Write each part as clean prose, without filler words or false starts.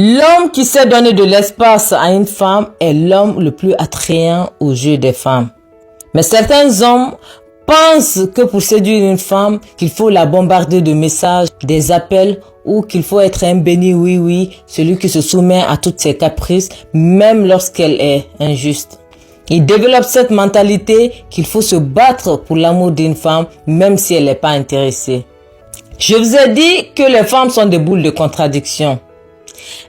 L'homme qui sait donner de l'espace à une femme est l'homme le plus attrayant aux yeux des femmes. Mais certains hommes pensent que pour séduire une femme, qu'il faut la bombarder de messages, des appels, ou qu'il faut être un béni oui, celui qui se soumet à toutes ses caprices, même lorsqu'elle est injuste. Ils développent cette mentalité qu'il faut se battre pour l'amour d'une femme, même si elle n'est pas intéressée. Je vous ai dit que les femmes sont des boules de contradiction.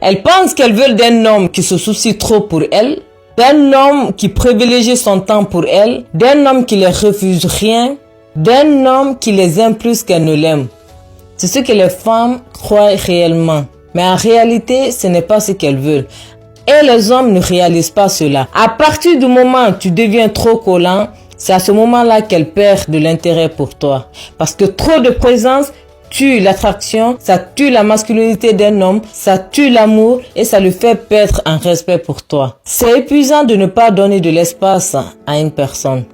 Elles pensent qu'elles veulent d'un homme qui se soucie trop pour elles, d'un homme qui privilégie son temps pour elles, d'un homme qui les refuse rien, d'un homme qui les aime plus qu'elles ne l'aiment. C'est ce que les femmes croient réellement. Mais en réalité, ce n'est pas ce qu'elles veulent. Et les hommes ne réalisent pas cela. À partir du moment où tu deviens trop collant, c'est à ce moment-là qu'elles perdent de l'intérêt pour toi. Parce que trop de présence tue l'attraction, ça tue la masculinité d'un homme, ça tue l'amour et ça lui fait perdre un respect pour toi. C'est épuisant de ne pas donner de l'espace à une personne.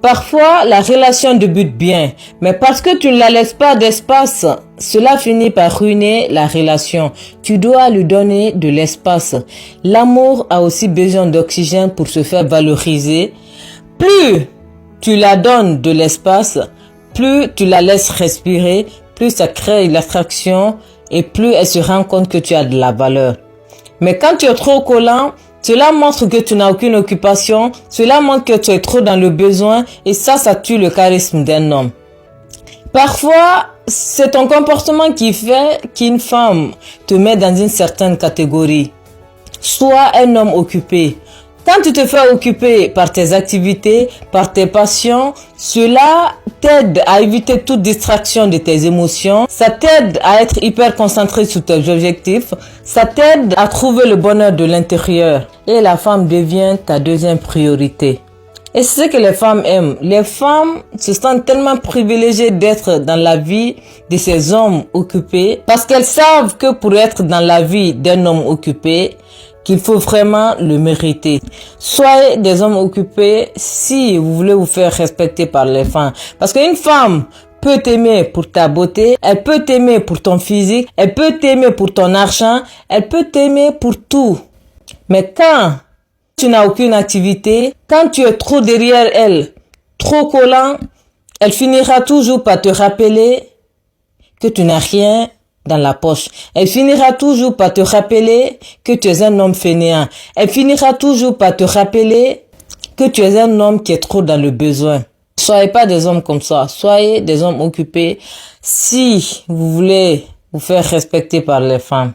Parfois, la relation débute bien, mais parce que tu ne la laisses pas d'espace, cela finit par ruiner la relation. Tu dois lui donner de l'espace. L'amour a aussi besoin d'oxygène pour se faire valoriser. Plus tu la donnes de l'espace, plus tu la laisses respirer, plus ça crée l'attraction et plus elle se rend compte que tu as de la valeur. Mais quand tu es trop collant, cela montre que tu n'as aucune occupation, cela montre que tu es trop dans le besoin et ça tue le charisme d'un homme. Parfois, c'est ton comportement qui fait qu'une femme te met dans une certaine catégorie. Sois un homme occupé. Quand tu te fais occuper par tes activités, par tes passions, cela t'aide à éviter toute distraction de tes émotions, ça t'aide à être hyper concentré sur tes objectifs, ça t'aide à trouver le bonheur de l'intérieur et la femme devient ta deuxième priorité. Et c'est ce que les femmes aiment. Les femmes se sentent tellement privilégiées d'être dans la vie de ces hommes occupés parce qu'elles savent que pour être dans la vie d'un homme occupé, qu'il faut vraiment le mériter. Soyez des hommes occupés si vous voulez vous faire respecter par les femmes. Parce qu'une femme peut t'aimer pour ta beauté, elle peut t'aimer pour ton physique, elle peut t'aimer pour ton argent, elle peut t'aimer pour tout. Mais quand tu n'as aucune activité, quand tu es trop derrière elle, trop collant, elle finira toujours par te rappeler que tu n'as rien dans la poche. Elle finira toujours par te rappeler que tu es un homme fainéant. Elle finira toujours par te rappeler que tu es un homme qui est trop dans le besoin. Soyez pas des hommes comme ça. Soyez des hommes occupés si vous voulez vous faire respecter par les femmes.